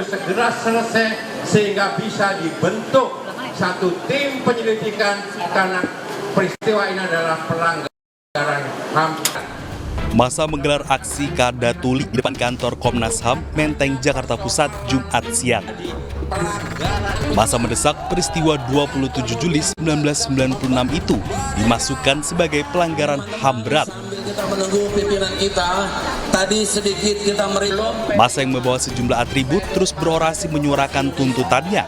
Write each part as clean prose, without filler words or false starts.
segera selesai sehingga bisa dibentuk satu tim penyelidikan karena peristiwa ini adalah pelanggaran HAM. Masa menggelar aksi Kada Tuli di depan kantor Komnas HAM, Menteng, Jakarta Pusat, Jumat siang. Masa mendesak peristiwa 27 Juli 1996 itu dimasukkan sebagai pelanggaran HAM berat. Kita menunggu pimpinan kita, tadi sedikit kita Masa yang membawa sejumlah atribut terus berorasi menyuarakan tuntutannya.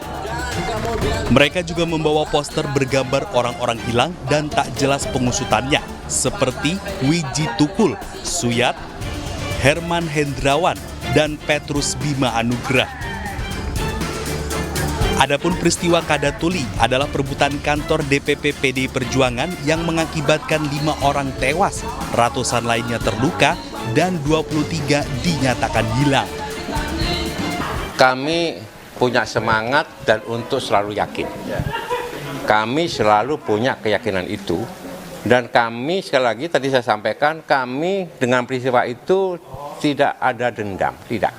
Mereka juga membawa poster bergambar orang-orang hilang dan tak jelas pengusutannya, seperti Wiji Tukul, Suyat, Herman Hendrawan, dan Petrus Bima Anugrah. Adapun peristiwa Kada Tuli adalah perebutan kantor DPP PDI Perjuangan yang mengakibatkan 5 orang tewas, ratusan lainnya terluka, dan 23 dinyatakan hilang. Kami punya semangat dan untuk selalu yakin. Kami selalu punya keyakinan itu. Dan kami, sekali lagi tadi saya sampaikan, kami dengan peristiwa itu tidak ada dendam, tidak.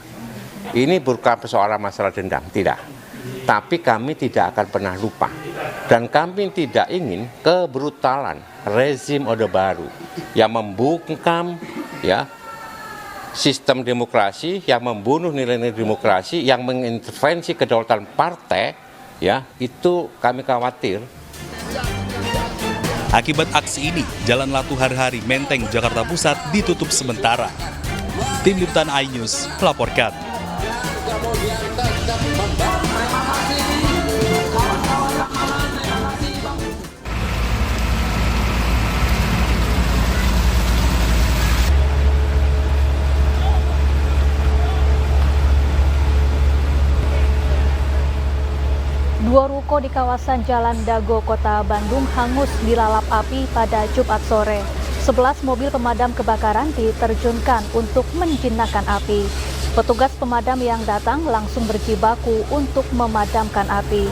Ini bukan persoalan masalah dendam, tidak. Tapi kami tidak akan pernah lupa. Dan kami tidak ingin kebrutalan rezim Orde Baru yang membungkam sistem demokrasi, yang membunuh nilai-nilai demokrasi, yang mengintervensi kedaulatan partai, itu kami khawatir. Akibat aksi ini, Jalan Latu Hari-Hari Menteng, Jakarta Pusat ditutup sementara. Tim Liputan iNews melaporkan. Dua ruko di kawasan Jalan Dago, Kota Bandung hangus dilalap api pada Jumat sore. 11 mobil pemadam kebakaran diterjunkan untuk menjinakkan api. Petugas pemadam yang datang langsung berjibaku untuk memadamkan api.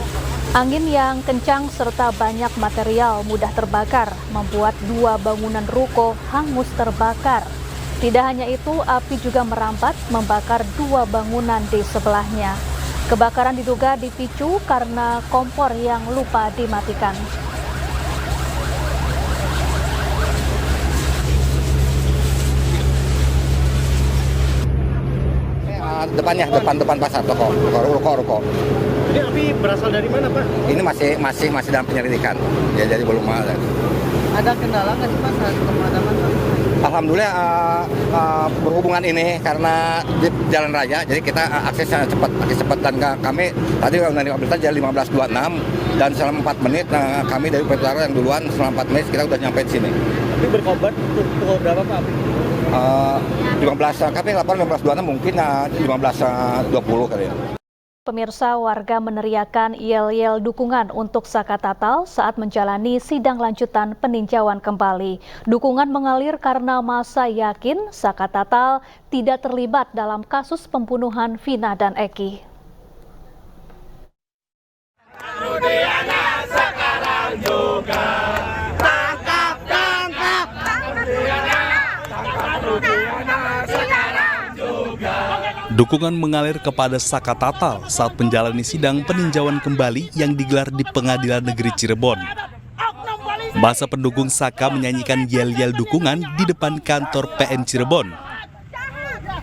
Angin yang kencang serta banyak material mudah terbakar membuat 2 bangunan ruko hangus terbakar. Tidak hanya itu, api juga merambat membakar 2 bangunan di sebelahnya. Kebakaran diduga dipicu karena kompor yang lupa dimatikan. Depan pasar ruko. Ini api berasal dari mana, Pak? Ini masih dalam penyelidikan. Ya, jadi belum ada. Ada kendala nggak sih, Pak, saat pemadaman? Alhamdulillah berhubungan ini karena di jalan raya, jadi kita aksesnya cepat dan kami tadi dari berita jam 15.26 dan selama 4 menit kami dari Petara yang duluan selama 4 menit kita udah nyampe di sini. Tapi berkobar pukul berapa, Pak? 15 kami lapor 15.26 mungkin 15.20 kali ya. Pemirsa, warga meneriakan yel-yel dukungan untuk Saka Tatal saat menjalani sidang lanjutan peninjauan kembali. Dukungan mengalir karena massa yakin Saka Tatal tidak terlibat dalam kasus pembunuhan Vina dan Eki. Rudiana sekarang juga tangkap Rudiana sekarang juga. Dukungan mengalir kepada Saka Tatal saat menjalani sidang peninjauan kembali yang digelar di Pengadilan Negeri Cirebon. Massa pendukung Saka menyanyikan yel-yel dukungan di depan kantor PN Cirebon.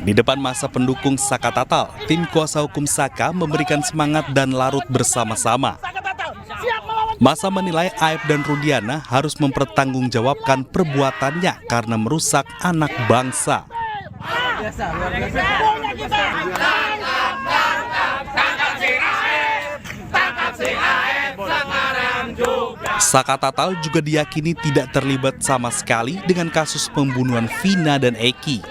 Di depan massa pendukung Saka Tatal, tim kuasa hukum Saka memberikan semangat dan larut bersama-sama. Massa menilai Aib dan Rudiana harus mempertanggungjawabkan perbuatannya karena merusak anak bangsa. Saka Tatal juga diyakini tidak terlibat sama sekali dengan kasus pembunuhan Vina dan Eki.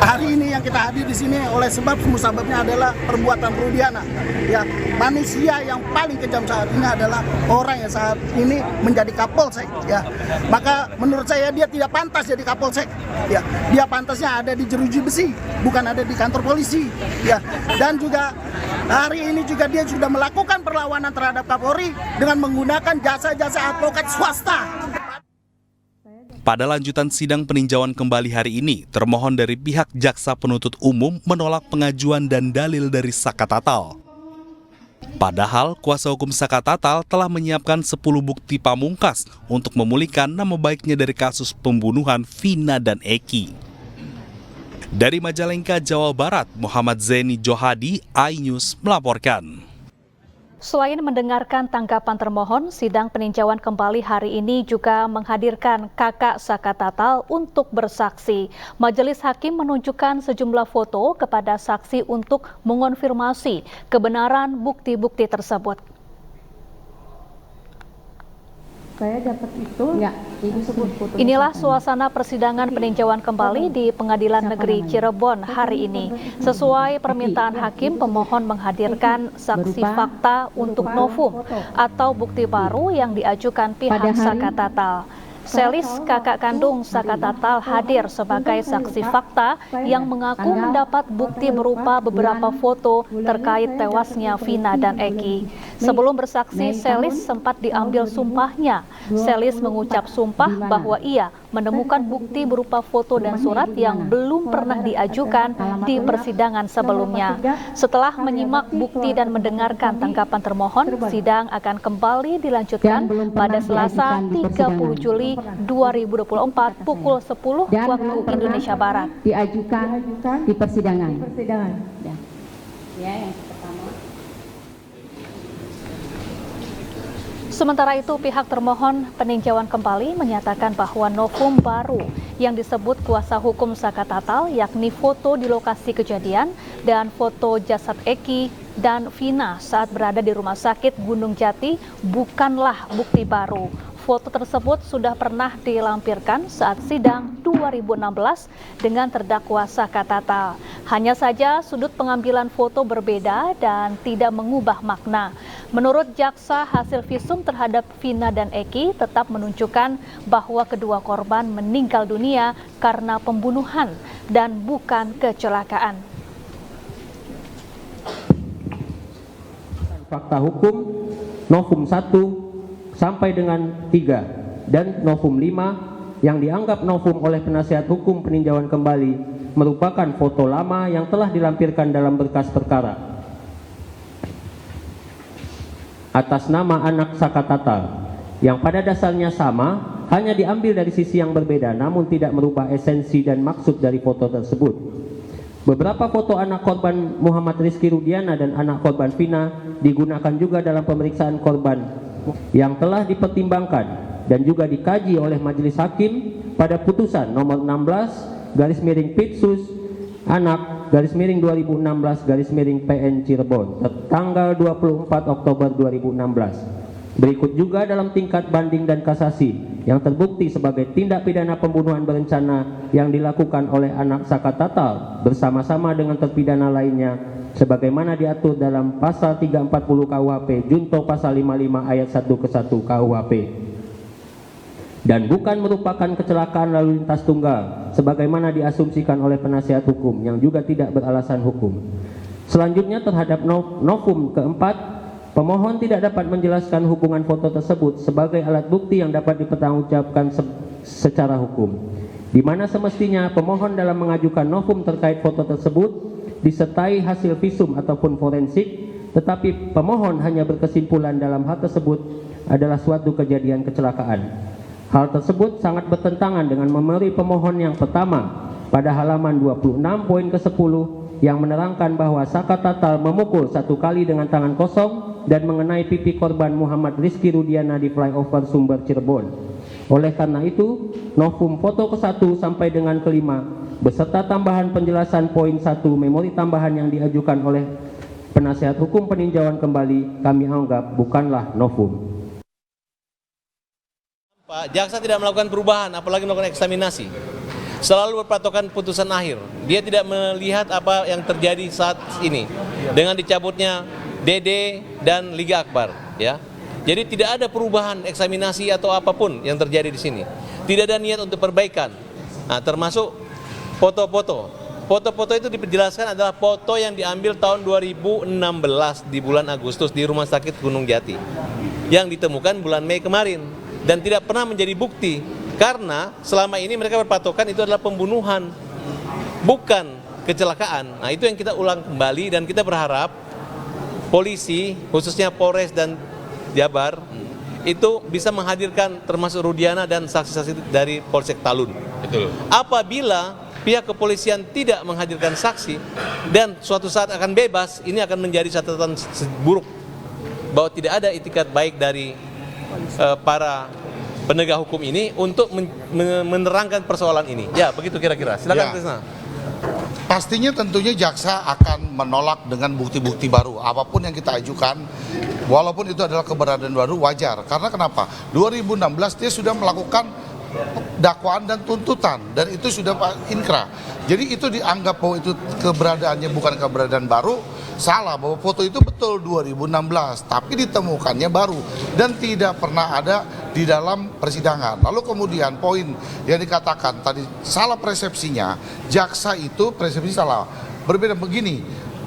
Hari ini yang kita hadir di sini oleh musababnya adalah perbuatan Rudiana. Ya, manusia yang paling kejam saat ini adalah orang yang saat ini menjadi Kapolsek. Ya, maka menurut saya dia tidak pantas jadi Kapolsek. Ya, dia pantasnya ada di jeruji besi, bukan ada di kantor polisi. Ya, dan juga hari ini juga dia sudah melakukan perlawanan terhadap Kapolri dengan menggunakan jasa-jasa advokat swasta. Pada lanjutan sidang peninjauan kembali hari ini, termohon dari pihak jaksa penuntut umum menolak pengajuan dan dalil dari Saka Tatal. Padahal kuasa hukum Saka Tatal telah menyiapkan 10 bukti pamungkas untuk memulihkan nama baiknya dari kasus pembunuhan Vina dan Eki. Dari Majalengka, Jawa Barat, Muhammad Zeni Johadi, iNews melaporkan. Selain mendengarkan tanggapan termohon, sidang peninjauan kembali hari ini juga menghadirkan kakak Saka Tatal untuk bersaksi. Majelis Hakim menunjukkan sejumlah foto kepada saksi untuk mengonfirmasi kebenaran bukti-bukti tersebut. Saya dapat itu, Inilah suasana persidangan peninjauan kembali di Pengadilan Negeri Cirebon hari ini. Sesuai permintaan hakim, pemohon menghadirkan saksi fakta untuk novum atau bukti baru yang diajukan pihak Saka Tatal. Selis, kakak kandung Saka Tatal, hadir sebagai saksi fakta yang mengaku mendapat bukti berupa beberapa foto terkait tewasnya Vina dan Eki. Sebelum bersaksi, Selis sempat diambil sumpahnya. Selis mengucap sumpah bahwa ia menemukan bukti berupa foto dan surat yang belum pernah diajukan di persidangan sebelumnya. Setelah menyimak bukti dan mendengarkan tanggapan termohon, sidang akan kembali dilanjutkan pada Selasa 30 Juli 2024 pukul 10 waktu Indonesia Barat. Diajukan di persidangan. Ya, yang pertama. Sementara itu, pihak termohon peninjauan kembali menyatakan bahwa novum baru yang disebut kuasa hukum Saka Tatal, yakni foto di lokasi kejadian dan foto jasad Eki dan Vina saat berada di Rumah Sakit Gunung Jati, bukanlah bukti baru. Foto tersebut sudah pernah dilampirkan saat sidang 2016 dengan terdakwa Saka Tatal. Hanya saja sudut pengambilan foto berbeda dan tidak mengubah makna. Menurut jaksa, hasil visum terhadap Vina dan Eki tetap menunjukkan bahwa kedua korban meninggal dunia karena pembunuhan dan bukan kecelakaan. Fakta hukum novum 1 sampai dengan 3 dan novum 5 yang dianggap novum oleh penasihat hukum peninjauan kembali merupakan foto lama yang telah dilampirkan dalam berkas perkara atas nama anak Saka Tatal yang pada dasarnya sama, hanya diambil dari sisi yang berbeda namun tidak merubah esensi dan maksud dari foto tersebut. Beberapa foto anak korban Muhammad Rizky Rudiana dan anak korban Vina digunakan juga dalam pemeriksaan korban yang telah dipertimbangkan dan juga dikaji oleh Majelis Hakim pada putusan nomor 16/Pitsus anak /2016/PN Cirebon tanggal 24 Oktober 2016. Berikut juga dalam tingkat banding dan kasasi yang terbukti sebagai tindak pidana pembunuhan berencana yang dilakukan oleh anak Saka Tatal bersama-sama dengan terpidana lainnya sebagaimana diatur dalam pasal 340 KUHP junto pasal 55 ayat 1 ke 1 KUHP, dan bukan merupakan kecelakaan lalu lintas tunggal sebagaimana diasumsikan oleh penasihat hukum yang juga tidak beralasan hukum. Selanjutnya terhadap novum keempat, pemohon tidak dapat menjelaskan hubungan foto tersebut sebagai alat bukti yang dapat dipertanggungjawabkan secara hukum, di mana semestinya pemohon dalam mengajukan novum terkait foto tersebut disertai hasil visum ataupun forensik, tetapi pemohon hanya berkesimpulan dalam hal tersebut adalah suatu kejadian kecelakaan. Hal tersebut sangat bertentangan dengan memori pemohon yang pertama pada halaman 26 poin ke-10 yang menerangkan bahwa Saka Tatal memukul 1 kali dengan tangan kosong dan mengenai pipi korban Muhammad Rizky Rudiana di flyover Sumber Cirebon. Oleh karena itu, novum foto ke-1 sampai dengan ke-5 beserta tambahan penjelasan poin 1 memori tambahan yang diajukan oleh penasihat hukum peninjauan kembali kami anggap bukanlah novum. Pak jaksa tidak melakukan perubahan, apalagi melakukan eksaminasi. Selalu berpatokan putusan akhir. Dia tidak melihat apa yang terjadi saat ini dengan dicabutnya DD dan Liga Akbar, ya. Jadi tidak ada perubahan eksaminasi atau apapun yang terjadi di sini. Tidak ada niat untuk perbaikan. Nah, termasuk foto-foto. Foto-foto itu dijelaskan adalah foto yang diambil tahun 2016 di bulan Agustus di Rumah Sakit Gunung Jati yang ditemukan bulan Mei kemarin dan tidak pernah menjadi bukti Karena selama ini mereka berpatokan itu adalah pembunuhan, bukan kecelakaan. Nah, itu yang kita ulang kembali dan kita berharap polisi, khususnya Polres dan Jabar, itu bisa menghadirkan termasuk Rudiana dan saksi-saksi dari Polsek Talun. Betul. Apabila pihak kepolisian tidak menghadirkan saksi dan suatu saat akan bebas, ini akan menjadi catatan buruk bahwa tidak ada itikat baik dari para penegak hukum ini untuk menerangkan persoalan ini. Ya, begitu kira-kira. Silakan Krisna. Pastinya tentunya jaksa akan menolak dengan bukti-bukti baru. Apapun yang kita ajukan, walaupun itu adalah keberadaan baru, wajar. Karena kenapa? 2016 dia sudah melakukan dakwaan dan tuntutan, dan itu sudah inkrah. Jadi itu dianggap bahwa itu keberadaannya bukan keberadaan baru, salah, bahwa foto itu betul 2016, tapi ditemukannya baru dan tidak pernah ada di dalam persidangan. Lalu kemudian poin yang dikatakan tadi salah persepsinya, jaksa itu persepsi salah. Berbeda begini,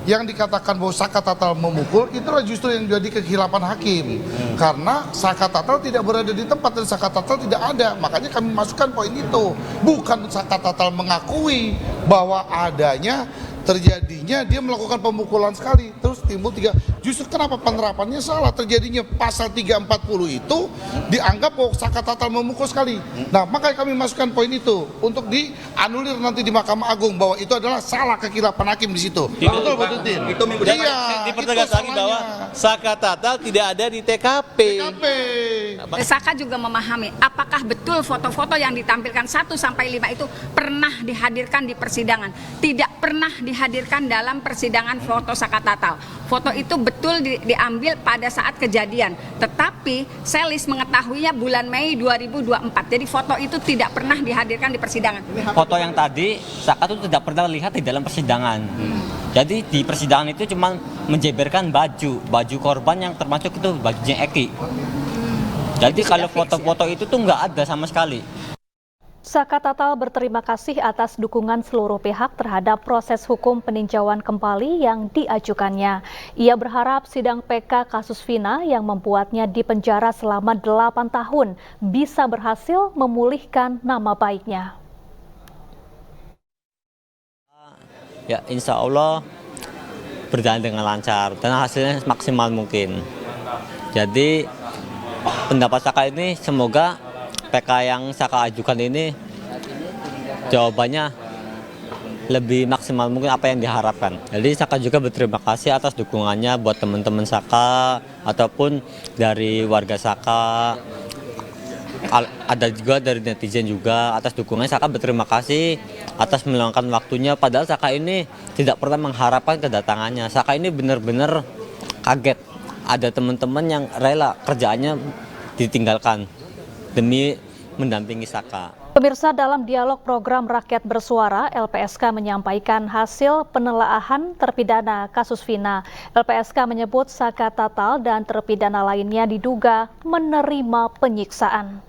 yang dikatakan bahwa Saka Tatal memukul, itulah justru yang jadi kekhilapan hakim. Karena Saka Tatal tidak berada di tempat dan Saka Tatal tidak ada. Makanya kami masukkan poin itu. Bukan Saka Tatal mengakui bahwa adanya terjadinya dia melakukan pemukulan sekali, terus timbul 3. Justru kenapa penerapannya salah? Terjadinya pasal 340 itu dianggap bahwa Saka Tatal memukul sekali. Nah, makanya kami masukkan poin itu untuk dianulir nanti di Mahkamah Agung bahwa itu adalah salah kekhilapan hakim di situ. Betul, betul. Itu minggu depan dipertegas lagi bahwa Saka Tatal tidak ada di TKP. Saka juga memahami apakah betul foto-foto yang ditampilkan 1 sampai 5 itu pernah dihadirkan di persidangan. Tidak pernah dihadirkan dalam persidangan foto Saka Tatal. Foto itu betul diambil pada saat kejadian. Tetapi Selis mengetahuinya bulan Mei 2024. Jadi foto itu tidak pernah dihadirkan di persidangan. Foto yang tadi Saka itu tidak pernah lihat di dalam persidangan. Jadi di persidangan itu cuma menjeberkan baju korban yang termasuk itu bajunya Eki. Jadi kalau foto-foto itu tuh nggak ada sama sekali. Saka Tatal berterima kasih atas dukungan seluruh pihak terhadap proses hukum peninjauan kembali yang diajukannya. Ia berharap sidang PK kasus Vina yang membuatnya dipenjara selama 8 tahun bisa berhasil memulihkan nama baiknya. Ya, insya Allah berjalan dengan lancar dan hasilnya maksimal mungkin. Jadi pendapat Saka ini semoga PK yang Saka ajukan ini jawabannya lebih maksimal mungkin apa yang diharapkan. Jadi Saka juga berterima kasih atas dukungannya buat teman-teman Saka ataupun dari warga Saka. Ada juga dari netizen juga atas dukungannya. Saka berterima kasih atas meluangkan waktunya, padahal Saka ini tidak pernah mengharapkan kedatangannya. Saka ini benar-benar kaget ada teman-teman yang rela kerjaannya ditinggalkan demi mendampingi Saka. Pemirsa, dalam dialog program Rakyat Bersuara, LPSK menyampaikan hasil penelaahan terpidana kasus Vina. LPSK menyebut Saka Tatal dan terpidana lainnya diduga menerima penyiksaan.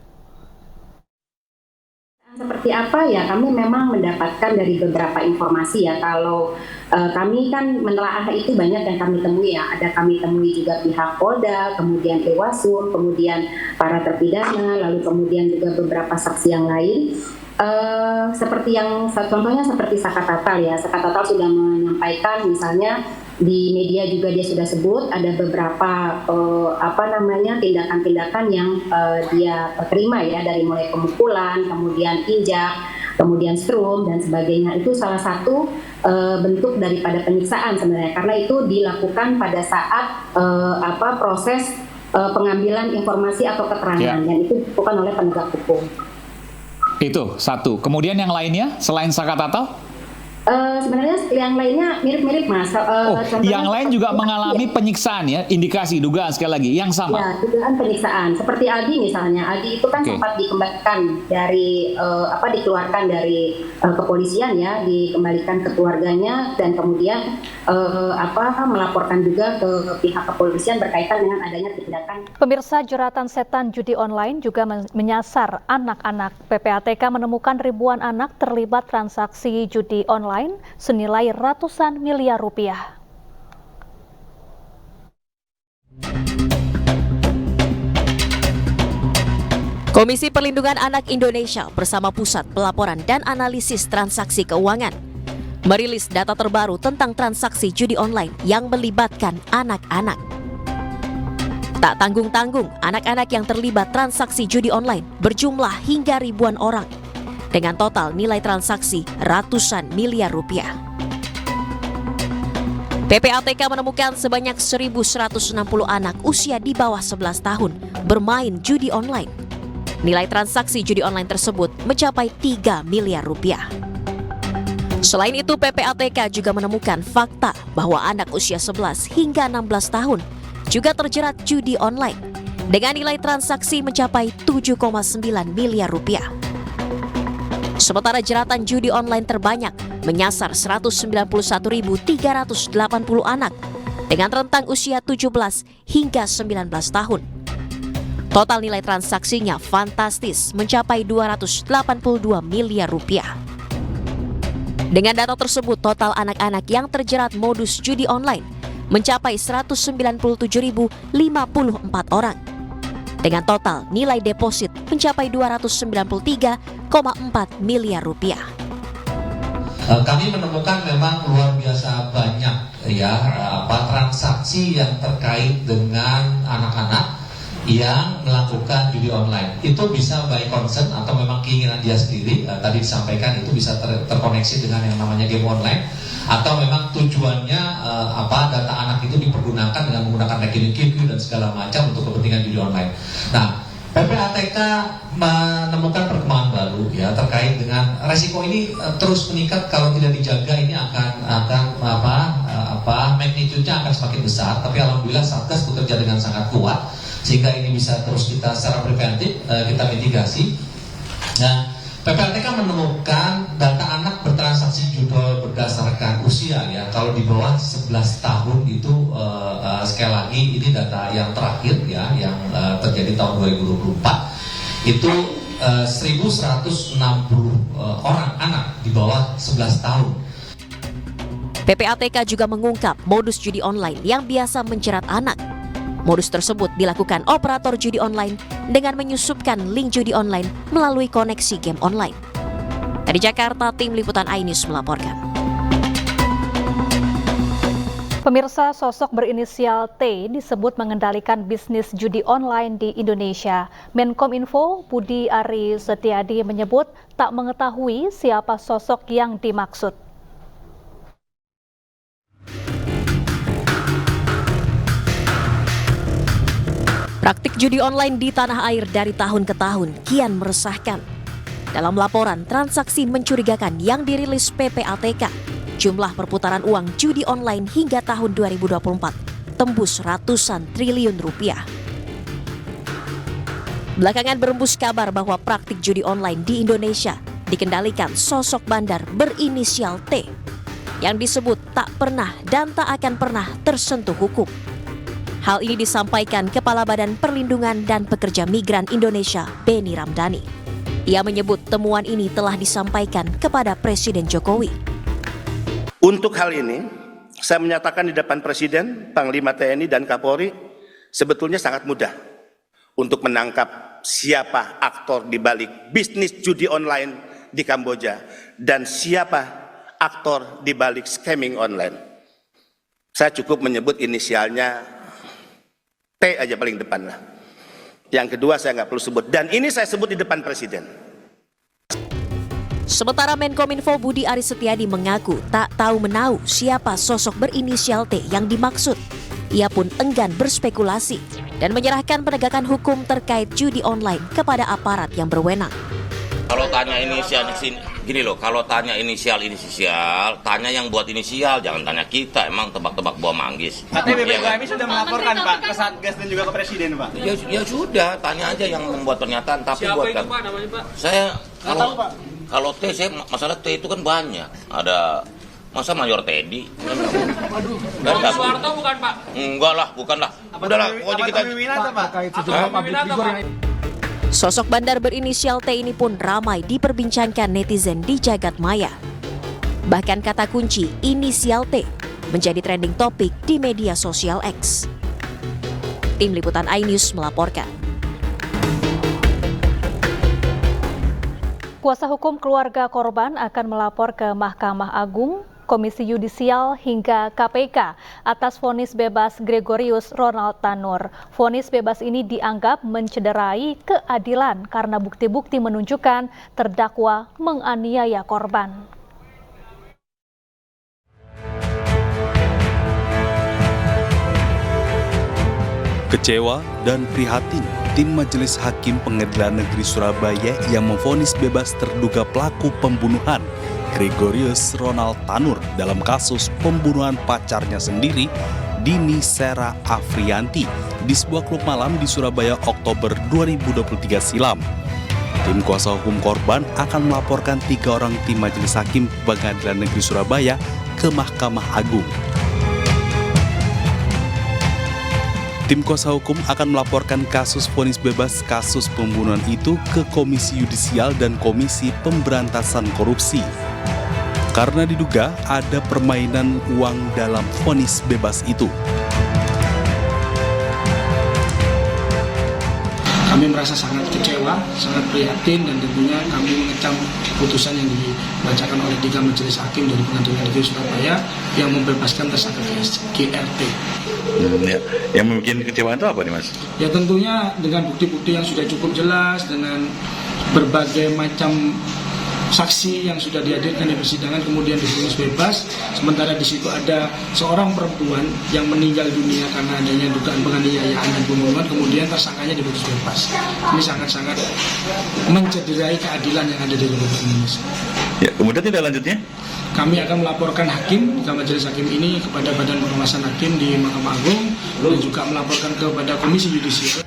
Seperti apa ya, kami memang mendapatkan dari beberapa informasi ya. Kalau kami kan menelaah itu banyak yang kami temui ya. Ada kami temui juga pihak Polda, kemudian Irwasum, kemudian para terpidana, lalu kemudian juga beberapa saksi yang lain. Seperti yang contohnya seperti Saka Tatal ya. Saka Tatal sudah menyampaikan misalnya di media juga dia sudah sebut ada beberapa tindakan-tindakan yang dia terima ya, dari mulai pemukulan, kemudian injak, kemudian strum dan sebagainya. Itu salah satu bentuk daripada penyiksaan sebenarnya, karena itu dilakukan pada saat proses pengambilan informasi atau keterangan dan itu dilakukan oleh penegak hukum. Itu satu. Kemudian yang lainnya selain Saka Tatal? Sebenarnya yang lainnya mirip-mirip Mas. Yang lain juga mengalami penyiksaan ya, indikasi, dugaan sekali lagi yang sama. Ya, dugaan penyiksaan. Seperti Adi misalnya, Adi itu kan sempat dikembalikan dari dikeluarkan dari kepolisian ya, dikembalikan ke keluarganya dan kemudian melaporkan juga ke pihak kepolisian berkaitan dengan adanya tindakan. Pemirsa, jeratan setan judi online juga menyasar anak-anak. PPATK menemukan ribuan anak terlibat transaksi judi online senilai ratusan miliar rupiah. Komisi Perlindungan Anak Indonesia bersama Pusat Pelaporan dan Analisis Transaksi Keuangan merilis data terbaru tentang transaksi judi online yang melibatkan anak-anak. Tak tanggung-tanggung, anak-anak yang terlibat transaksi judi online berjumlah hingga ribuan orang, dengan total nilai transaksi ratusan miliar rupiah. PPATK menemukan sebanyak 1.160 anak usia di bawah 11 tahun bermain judi online. Nilai transaksi judi online tersebut mencapai 3 miliar rupiah. Selain itu, PPATK juga menemukan fakta bahwa anak usia 11 hingga 16 tahun juga terjerat judi online dengan nilai transaksi mencapai 7,9 miliar rupiah. Sementara jeratan judi online terbanyak menyasar 191.380 anak dengan rentang usia 17 hingga 19 tahun. Total nilai transaksinya fantastis mencapai 282 miliar rupiah. Dengan data tersebut, total anak-anak yang terjerat modus judi online mencapai 197.054 orang. Dengan total nilai deposit mencapai 293,4 miliar rupiah. Kami menemukan memang luar biasa banyak transaksi yang terkait dengan anak-anak yang melakukan judi online. Itu bisa by concern atau memang keinginan dia sendiri. Tadi disampaikan itu bisa terkoneksi dengan yang namanya game online, atau memang tujuannya data anak itu dipergunakan dengan menggunakan rekening QQ dan segala macam untuk kepentingan judi online. Nah, PPATK menemukan perkembangan baru terkait dengan resiko ini terus meningkat kalau tidak dijaga. Ini akan magnitude-nya akan semakin besar. Tapi alhamdulillah Satgas bekerja dengan sangat kuat sehingga ini bisa terus kita secara preventif kita mitigasi. Nah, PPATK menemukan data anak bertransaksi judi berdasarkan usia Kalau di bawah 11 tahun itu sekali lagi ini data yang terakhir yang terjadi tahun 2024 itu 1.160 orang anak di bawah 11 tahun. PPATK juga mengungkap modus judi online yang biasa menjerat anak. Modus tersebut dilakukan operator judi online dengan menyusupkan link judi online melalui koneksi game online. Dari Jakarta, tim Liputan iNews melaporkan. Pemirsa, sosok berinisial T disebut mengendalikan bisnis judi online di Indonesia. Menkominfo Budi Ari Setiadi menyebut tak mengetahui siapa sosok yang dimaksud. Praktik judi online di tanah air dari tahun ke tahun kian meresahkan. Dalam laporan transaksi mencurigakan yang dirilis PPATK, jumlah perputaran uang judi online hingga tahun 2024 tembus ratusan triliun rupiah. Belakangan berembus kabar bahwa praktik judi online di Indonesia dikendalikan sosok bandar berinisial T yang disebut tak pernah dan tak akan pernah tersentuh hukum. Hal ini disampaikan Kepala Badan Perlindungan dan Pekerja Migran Indonesia, Beni Ramdhani. Ia menyebut temuan ini telah disampaikan kepada Presiden Jokowi. Untuk hal ini, saya menyatakan di depan Presiden, Panglima TNI, dan Kapolri, sebetulnya sangat mudah untuk menangkap siapa aktor di balik bisnis judi online di Kamboja dan siapa aktor di balik scamming online. Saya cukup menyebut inisialnya T aja paling depan lah. Yang kedua saya nggak perlu sebut. Dan ini saya sebut di depan Presiden. Sementara Menkominfo Budi Ari Setiadi mengaku tak tahu menahu siapa sosok berinisial T yang dimaksud. Ia pun enggan berspekulasi dan menyerahkan penegakan hukum terkait judi online kepada aparat yang berwenang. Kalau tanya inisial gini loh, kalau tanya inisial, tanya yang buat inisial, jangan tanya kita, emang tebak-tebak buah manggis. Katanya BPKMI sudah melaporkan Pak ke Satgas dan juga ke Presiden Pak. Ya sudah, tanya aja yang membuat pernyataan. Tapi siapa buat itu Pak namanya Pak? Saya kalau T, masalah T itu kan banyak. Ada masa Mayor Teddy. Dan Soeharto bukan Pak? Enggak lah, bukan lah. Udahlah, pokoknya kita. Sosok bandar berinisial T ini pun ramai diperbincangkan netizen di jagat maya. Bahkan kata kunci inisial T menjadi trending topik di media sosial X. Tim Liputan iNews melaporkan. Kuasa hukum keluarga korban akan melapor ke Mahkamah Agung, Komisi Yudisial hingga KPK atas vonis bebas Gregorius Ronald Tanur. Vonis bebas ini dianggap mencederai keadilan karena bukti-bukti menunjukkan terdakwa menganiaya korban. Kecewa dan prihatin, tim Majelis Hakim Pengadilan Negeri Surabaya yang memvonis bebas terduga pelaku pembunuhan Gregorius Ronald Tanur dalam kasus pembunuhan pacarnya sendiri, Dini Sera Afrianti, di sebuah klub malam di Surabaya Oktober 2023 silam. Tim kuasa hukum korban akan melaporkan 3 orang tim Majelis Hakim Pengadilan Negeri Surabaya ke Mahkamah Agung. Tim kuasa hukum akan melaporkan kasus vonis bebas kasus pembunuhan itu ke Komisi Yudisial dan Komisi Pemberantasan Korupsi. Karena diduga ada permainan uang dalam vonis bebas itu. Kami merasa sangat kecewa, sangat prihatin, dan tentunya kami mengecam putusan yang dibacakan oleh 3 majelis hakim dari Pengadilan Negeri Surabaya yang membebaskan tersangka GRT. Ya. Yang membuat kecewaan itu apa nih, Mas? Ya tentunya dengan bukti-bukti yang sudah cukup jelas, dengan berbagai macam saksi yang sudah dihadirkan di persidangan kemudian divonis bebas, sementara di situ ada seorang perempuan yang meninggal dunia karena adanya dugaan penganiayaan dan pembunuhan, kemudian tersangkanya diputus bebas. Ini sangat-sangat mencederai keadilan yang ada di Republik Indonesia. Ya, kemudian tidak lanjutnya? Kami akan melaporkan hakim, majelis hakim ini kepada Badan Pengawasan Hakim di Mahkamah Agung dan juga melaporkan kepada Komisi Yudisial.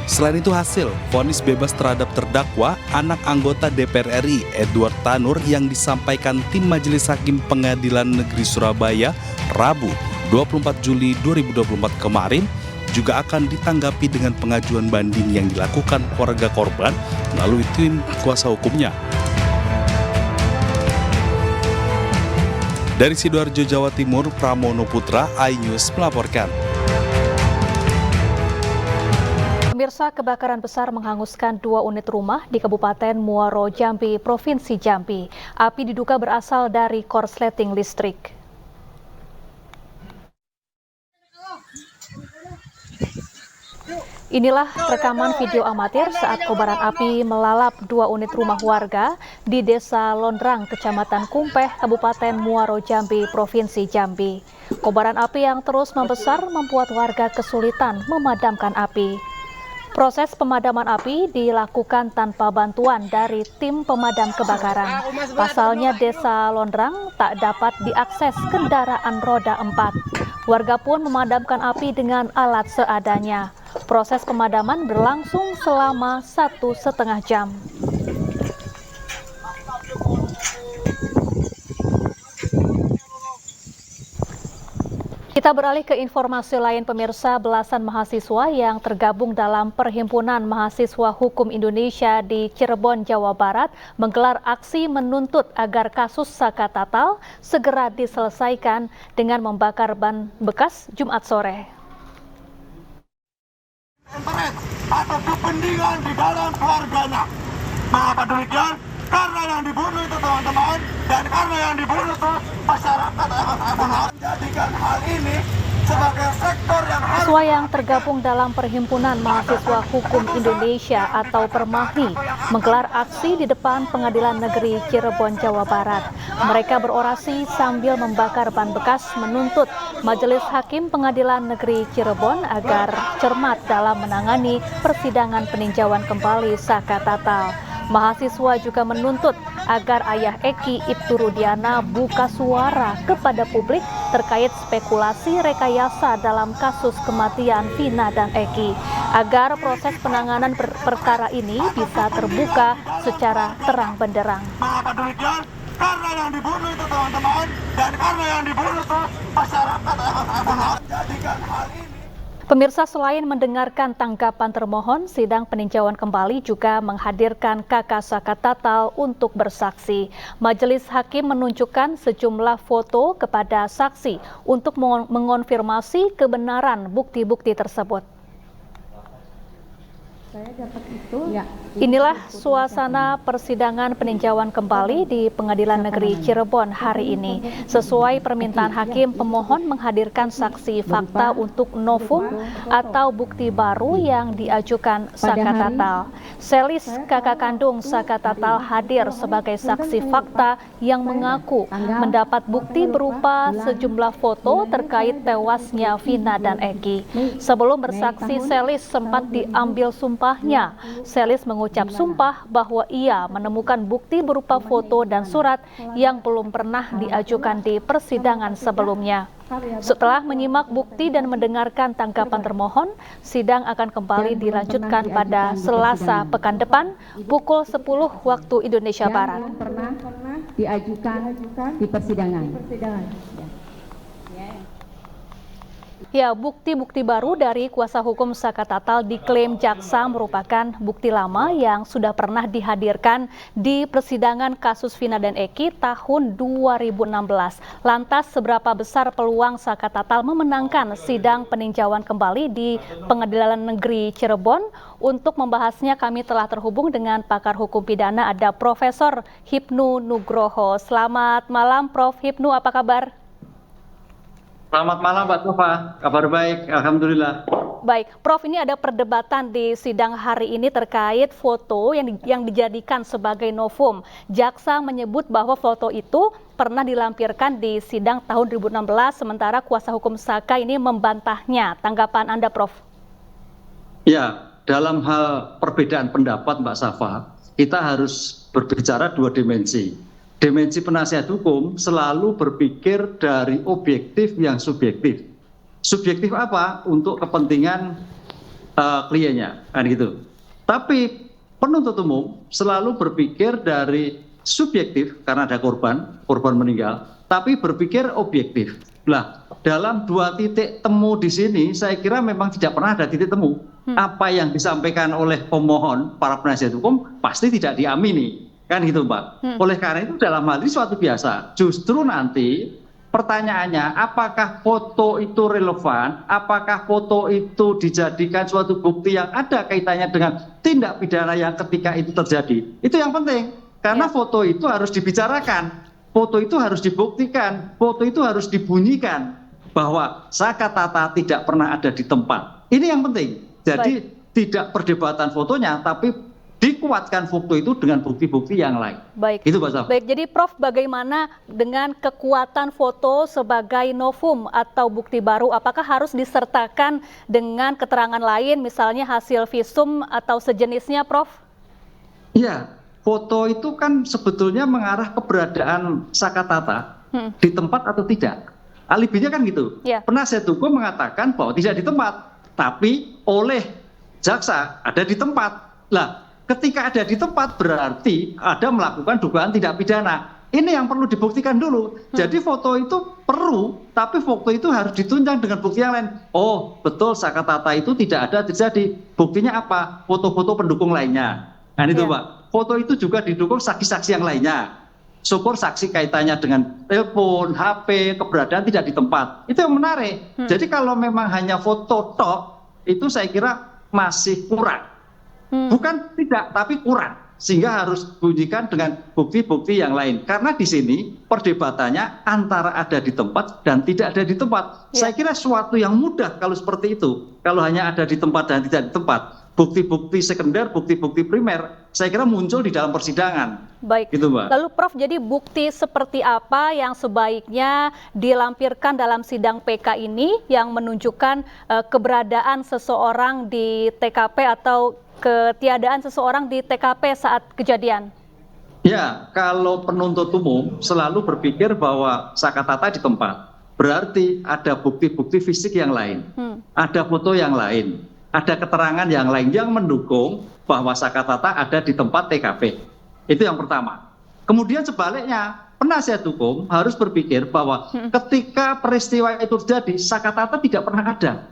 Selain itu hasil vonis bebas terhadap terdakwa anak anggota DPR RI Edward Tanur yang disampaikan tim Majelis Hakim Pengadilan Negeri Surabaya Rabu 24 Juli 2024 kemarin juga akan ditanggapi dengan pengajuan banding yang dilakukan keluarga korban melalui tim kuasa hukumnya. Dari Sidoarjo, Jawa Timur, Pramono Putra, iNews melaporkan. Pemirsa, kebakaran besar menghanguskan 2 unit rumah di Kabupaten Muaro Jambi, Provinsi Jambi. Api diduga berasal dari korsleting listrik. Inilah rekaman video amatir saat kobaran api melalap 2 unit rumah warga di Desa Londrang, Kecamatan Kumpeh, Kabupaten Muaro Jambi, Provinsi Jambi. Kobaran api yang terus membesar membuat warga kesulitan memadamkan api. Proses pemadaman api dilakukan tanpa bantuan dari tim pemadam kebakaran. Pasalnya Desa Londrang tak dapat diakses kendaraan roda 4. Warga pun memadamkan api dengan alat seadanya. Proses pemadaman berlangsung selama 1,5 jam. Kita beralih ke informasi lain, pemirsa. Belasan mahasiswa yang tergabung dalam Perhimpunan Mahasiswa Hukum Indonesia di Cirebon, Jawa Barat menggelar aksi menuntut agar kasus Saka Tatal segera diselesaikan dengan membakar ban bekas Jumat sore. Atau kepentingan di dalam keluarganya. Mengapa demikian? Karena yang dibunuh itu teman-teman, dan karena yang dibunuh itu masyarakat yang menjadikan hal ini sebagai sektor yang harus... Mahasiswa yang tergabung dalam Perhimpunan Mahasiswa Hukum Indonesia atau Permahmi menggelar aksi di depan Pengadilan Negeri Cirebon, Jawa Barat. Mereka berorasi sambil membakar ban bekas menuntut Majelis Hakim Pengadilan Negeri Cirebon agar cermat dalam menangani persidangan peninjauan kembali Saka Tatal. Mahasiswa juga menuntut agar ayah Eki, Ibtu Rudiana, buka suara kepada publik terkait spekulasi rekayasa dalam kasus kematian Vina dan Eki, agar proses penanganan perkara ini bisa terbuka secara terang benderang. Mengapa demikian? Karena yang dibunuh itu teman-teman, dan karena yang dibunuh itu masyarakat yang menjadikan hal ini. Pemirsa, selain mendengarkan tanggapan termohon, sidang peninjauan kembali juga menghadirkan kakak Saka Tatal untuk bersaksi. Majelis Hakim menunjukkan sejumlah foto kepada saksi untuk mengonfirmasi kebenaran bukti-bukti tersebut. Inilah suasana persidangan peninjauan kembali di Pengadilan Negeri Cirebon hari ini. Sesuai permintaan hakim, pemohon menghadirkan saksi fakta untuk novum atau bukti baru yang diajukan Saka Tatal. Selis, kakak kandung Saka Tatal, hadir sebagai saksi fakta yang mengaku mendapat bukti berupa sejumlah foto terkait tewasnya Vina dan Eki. Sebelum bersaksi, Selis sempat diambil sumpahnya. Selis mengucap sumpah bahwa ia menemukan bukti berupa foto dan surat yang belum pernah diajukan di persidangan sebelumnya. Setelah menyimak bukti dan mendengarkan tanggapan termohon, sidang akan kembali dilanjutkan pada Selasa pekan depan pukul 10 waktu Indonesia Barat. Pernah diajukan di persidangan. Ya, bukti-bukti baru dari kuasa hukum Saka Tatal diklaim jaksa merupakan bukti lama yang sudah pernah dihadirkan di persidangan kasus Vina dan Eki tahun 2016. Lantas, seberapa besar peluang Saka Tatal memenangkan sidang peninjauan kembali di Pengadilan Negeri Cirebon? Untuk membahasnya, kami telah terhubung dengan pakar hukum pidana, ada Profesor Hipnu Nugroho. Selamat malam, Prof. Hipnu, apa kabar? Selamat malam Mbak Tova, kabar baik, Alhamdulillah. Baik, Prof, ini ada perdebatan di sidang hari ini terkait foto yang dijadikan sebagai novum. Jaksa menyebut bahwa foto itu pernah dilampirkan di sidang tahun 2016, sementara kuasa hukum Saka ini membantahnya. Tanggapan Anda, Prof? Ya, dalam hal perbedaan pendapat Mbak Safa, kita harus berbicara dua dimensi. Dimensi penasihat hukum selalu berpikir dari objektif yang subjektif. Subjektif apa? Untuk kepentingan kliennya, kan gitu. Tapi penuntut umum selalu berpikir dari subjektif karena ada korban meninggal, tapi berpikir objektif. Nah, dalam dua titik temu di sini, saya kira memang tidak pernah ada titik temu. Apa yang disampaikan oleh pemohon, para penasihat hukum, pasti tidak diamini. Kan gitu Mbak. Oleh karena itu dalam hal ini suatu biasa. Justru nanti pertanyaannya, apakah foto itu relevan? Apakah foto itu dijadikan suatu bukti yang ada kaitannya dengan tindak pidana yang ketika itu terjadi? Itu yang penting. Karena foto itu harus dibicarakan. Foto itu harus dibuktikan. Foto itu harus dibunyikan. Bahwa Saka Tatal tidak pernah ada di tempat. Ini yang penting. Jadi tidak perdebatan fotonya, tapi dikuatkan foto itu dengan bukti-bukti yang lain. Baik. Itu Pak Saf. Baik, jadi Prof, bagaimana dengan kekuatan foto sebagai novum atau bukti baru? Apakah harus disertakan dengan keterangan lain, misalnya hasil visum atau sejenisnya, Prof? Iya, foto itu kan sebetulnya mengarah keberadaan Saka Tatal di tempat atau tidak. Alibinya kan gitu. Penasihat hukum mengatakan bahwa tidak di tempat, tapi oleh jaksa ada di tempat. Lah, ketika ada di tempat berarti ada melakukan dugaan tidak pidana. Ini yang perlu dibuktikan dulu. Jadi foto itu perlu, tapi foto itu harus ditunjang dengan bukti yang lain. Oh, betul Saka Tatal itu tidak ada terjadi. Buktinya apa? Foto-foto pendukung lainnya. Nah itu Pak. Foto itu juga didukung saksi-saksi yang lainnya. Syukur saksi kaitannya dengan telepon, HP, keberadaan tidak di tempat. Itu yang menarik. Jadi kalau memang hanya foto tok, itu saya kira masih kurang. Bukan tidak, tapi kurang. Sehingga harus bunyikan dengan bukti-bukti yang lain. Karena di sini perdebatannya antara ada di tempat dan tidak ada di tempat. Saya kira suatu yang mudah kalau seperti itu. Kalau hanya ada di tempat dan tidak di tempat. Bukti-bukti sekunder, bukti-bukti primer, saya kira muncul di dalam persidangan. Baik, gitu, Mbak. Lalu Prof, jadi bukti seperti apa yang sebaiknya dilampirkan dalam sidang PK ini yang menunjukkan keberadaan seseorang di TKP atau ketiadaan seseorang di TKP saat kejadian? Ya, kalau penuntut umum selalu berpikir bahwa Saka Tatal di tempat, berarti ada bukti-bukti fisik yang lain, ada foto yang lain, ada keterangan yang lain yang mendukung bahwa Saka Tatal ada di tempat TKP. Itu yang pertama. Kemudian sebaliknya, penasihat hukum harus berpikir bahwa ketika peristiwa itu terjadi, Saka Tatal tidak pernah ada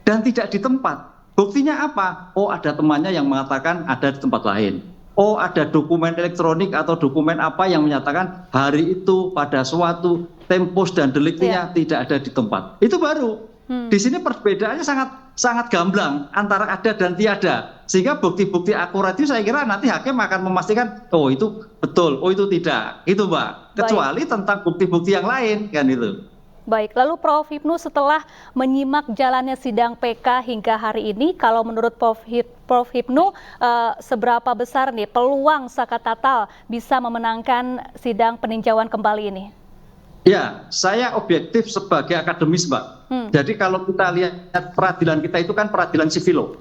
dan tidak di tempat. Buktinya apa? Oh, ada temannya yang mengatakan ada di tempat lain. Oh, ada dokumen elektronik atau dokumen apa yang menyatakan hari itu pada suatu tempus dan deliktinya tidak ada di tempat. Itu baru. Di sini perbedaannya sangat sangat gamblang antara ada dan tiada. Sehingga bukti-bukti akurat itu saya kira nanti hakim akan memastikan, oh itu betul, oh itu tidak. Itu Mbak. Kecuali tentang bukti-bukti yang lain, kan itu. Baik, lalu Prof. Hipnu setelah menyimak jalannya sidang PK hingga hari ini, kalau menurut Prof. Hipnu, seberapa besar nih peluang Saka Tatal bisa memenangkan sidang peninjauan kembali ini? Ya, saya objektif sebagai akademis, Mbak. Jadi kalau kita lihat peradilan kita itu kan peradilan sivilo.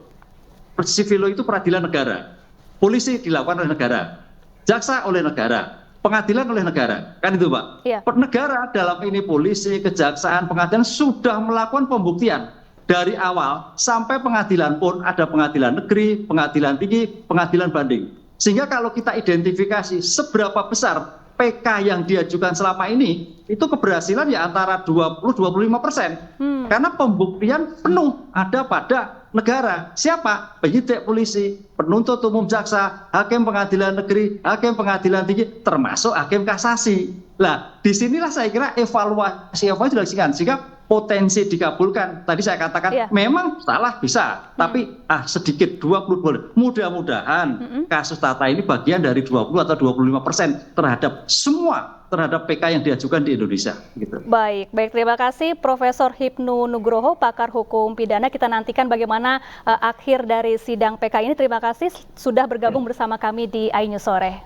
Sivilo itu peradilan negara. Polisi dilakukan oleh negara. Jaksa oleh negara. Pengadilan oleh negara, kan itu Pak. Iya. Negara dalam ini polisi, kejaksaan, pengadilan sudah melakukan pembuktian dari awal sampai pengadilan pun ada pengadilan negeri, pengadilan tinggi, pengadilan banding. Sehingga kalau kita identifikasi seberapa besar PK yang diajukan selama ini, itu keberhasilan ya antara 20-25%. Karena pembuktian penuh ada pada negara. Siapa? Penyidik polisi, penuntut umum jaksa, hakim pengadilan negeri, hakim pengadilan tinggi, termasuk hakim kasasi. Nah, disinilah saya kira evaluasi dilakukan sehingga potensi dikabulkan. Tadi saya katakan memang salah bisa, tapi sedikit 20 boleh. Mudah-mudahan kasus Tata ini bagian dari 20 atau 25% terhadap semua terhadap PK yang diajukan di Indonesia. Gitu. Baik, terima kasih Profesor Hipnu Nugroho, pakar hukum pidana. Kita nantikan bagaimana akhir dari sidang PK ini. Terima kasih sudah bergabung bersama kami di iNews Sore.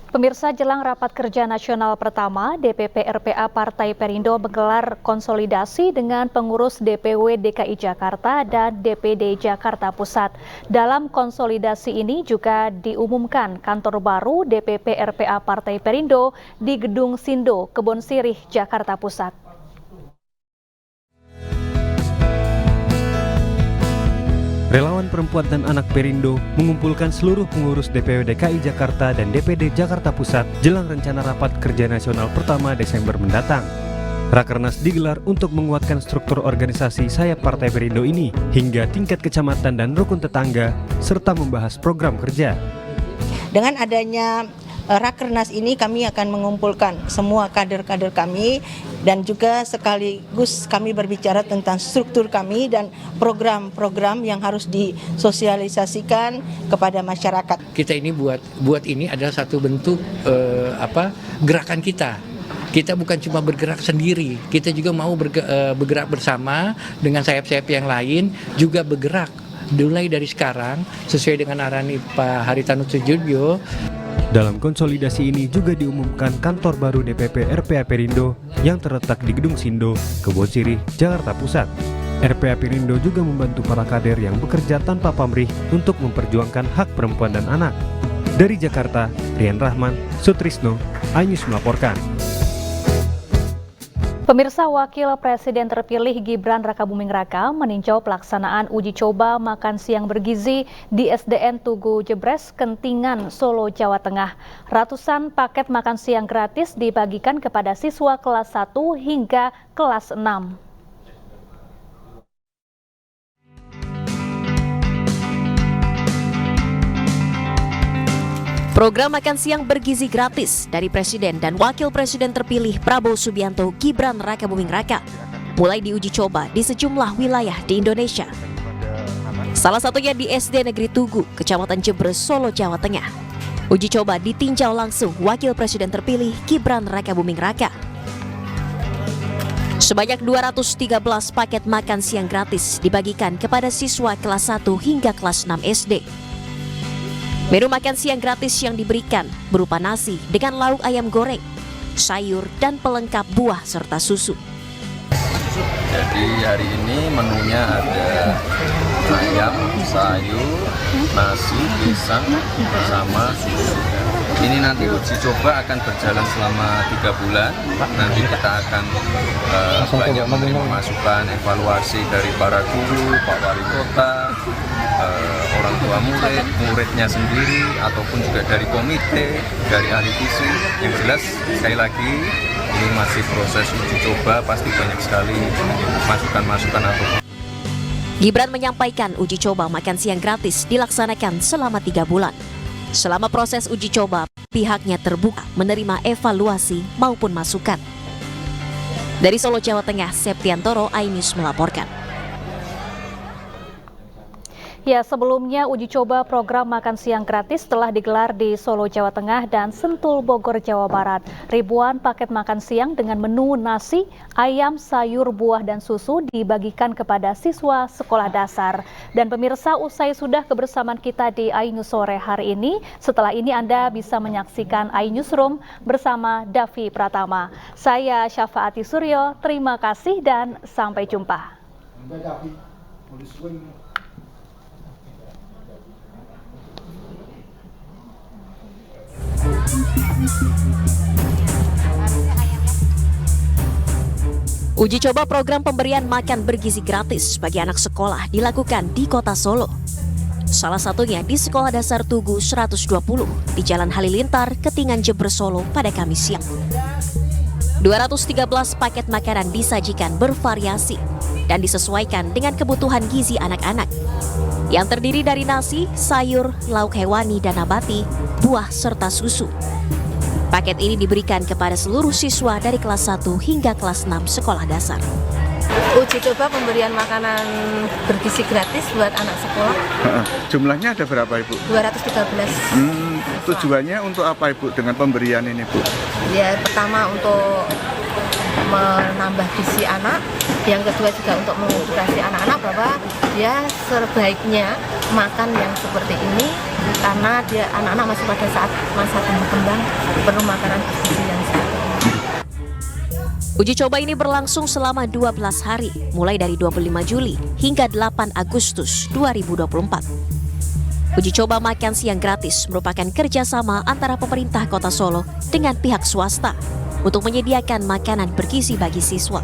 Pemirsa, jelang rapat kerja nasional pertama, DPP RPA Partai Perindo menggelar konsolidasi dengan pengurus DPW DKI Jakarta dan DPD Jakarta Pusat. Dalam konsolidasi ini juga diumumkan kantor baru DPP RPA Partai Perindo di Gedung Sindo, Kebonsirih, Jakarta Pusat. Relawan Perempuan dan Anak Perindo mengumpulkan seluruh pengurus DPW DKI Jakarta dan DPD Jakarta Pusat jelang rencana rapat kerja nasional pertama Desember mendatang. Rakernas digelar untuk menguatkan struktur organisasi sayap Partai Perindo ini hingga tingkat kecamatan dan rukun tetangga, serta membahas program kerja. Dengan adanya Rakernas ini kami akan mengumpulkan semua kader-kader kami dan juga sekaligus kami berbicara tentang struktur kami dan program-program yang harus disosialisasikan kepada masyarakat. Kita ini buat ini adalah satu bentuk gerakan kita. Kita bukan cuma bergerak sendiri, kita juga mau bergerak bersama dengan sayap-sayap yang lain, juga bergerak mulai dari sekarang sesuai dengan arahan Pak Haritanu Sudibyo. Dalam konsolidasi ini juga diumumkan kantor baru DPP RPA Perindo yang terletak di Gedung Sindo, Kebonsirih, Jakarta Pusat. RPA Perindo juga membantu para kader yang bekerja tanpa pamrih untuk memperjuangkan hak perempuan dan anak. Dari Jakarta, Rian Rahman, Sutrisno, iNews melaporkan. Pemirsa, Wakil Presiden terpilih Gibran Rakabuming Raka meninjau pelaksanaan uji coba makan siang bergizi di SDN Tugu Jebres, Kentingan, Solo, Jawa Tengah. Ratusan paket makan siang gratis dibagikan kepada siswa kelas 1 hingga kelas 6. Program makan siang bergizi gratis dari Presiden dan Wakil Presiden terpilih Prabowo Subianto Gibran Rakabuming Raka mulai diuji coba di sejumlah wilayah di Indonesia. Salah satunya di SD Negeri Tugu, Kecamatan Jebres, Solo, Jawa Tengah. Uji coba ditinjau langsung Wakil Presiden terpilih Gibran Rakabuming Raka. Sebanyak 213 paket makan siang gratis dibagikan kepada siswa kelas 1 hingga kelas 6 SD. Menu makan siang gratis yang diberikan berupa nasi dengan lauk ayam goreng, sayur, dan pelengkap buah serta susu. Jadi hari ini menunya ada ayam, sayur, nasi, pisang, sama susu. Ini nanti uji coba akan berjalan selama 3 bulan. Nanti kita akan banyak menerima masukan, evaluasi dari para guru, Pak Wali Kota, orang tua murid, muridnya sendiri, ataupun juga dari komite, dari ahli gizi. Yang jelas, sekali lagi, ini masih proses uji coba, pasti banyak sekali masukan-masukan ataupun. Gibran menyampaikan uji coba makan siang gratis dilaksanakan selama 3 bulan. Selama proses uji coba, pihaknya terbuka menerima evaluasi maupun masukan. Dari Solo, Jawa Tengah, Septiantoro, iNews melaporkan. Ya, sebelumnya uji coba program makan siang gratis telah digelar di Solo, Jawa Tengah dan Sentul, Bogor, Jawa Barat. Ribuan paket makan siang dengan menu nasi, ayam, sayur, buah, dan susu dibagikan kepada siswa sekolah dasar. Dan pemirsa, usai sudah kebersamaan kita di iNews sore hari ini, setelah ini Anda bisa menyaksikan iNewsroom bersama Davi Pratama. Saya Syafaati Suryo, terima kasih dan sampai jumpa. Uji coba program pemberian makan bergizi gratis bagi anak sekolah dilakukan di Kota Solo. Salah satunya di Sekolah Dasar Tugu 120 di Jalan Halilintar, Ketingan, Jember, Solo pada Kamis siang. 213 paket makanan disajikan bervariasi dan disesuaikan dengan kebutuhan gizi anak-anak, yang terdiri dari nasi, sayur, lauk hewani dan nabati, buah, serta susu. Paket ini diberikan kepada seluruh siswa dari kelas 1 hingga kelas 6 sekolah dasar. Uji coba pemberian makanan bergizi gratis buat anak sekolah. Jumlahnya ada berapa, Ibu? 213. Tujuannya untuk apa, Ibu, dengan pemberian ini, Bu? Ya, pertama untuk menambah gizi anak, yang kedua juga untuk mengedukasi anak-anak bahwa dia sebaiknya makan yang seperti ini karena dia anak-anak masih pada saat masa tumbuh kembang perlu makanan bergizi yang seperti ini. Uji coba ini berlangsung selama 12 hari, mulai dari 25 Juli hingga 8 Agustus 2024. Uji coba makan siang gratis merupakan kerjasama antara pemerintah Kota Solo dengan pihak swasta untuk menyediakan makanan bergizi bagi siswa.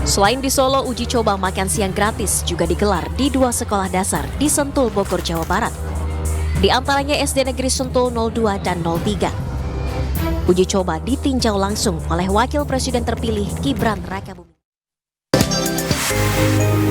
Selain di Solo, uji coba makan siang gratis juga digelar di 2 sekolah dasar di Sentul, Bogor, Jawa Barat. Di antaranya SD Negeri Sentul 02 dan 03. Uji coba ditinjau langsung oleh Wakil Presiden terpilih Gibran Rakabuming.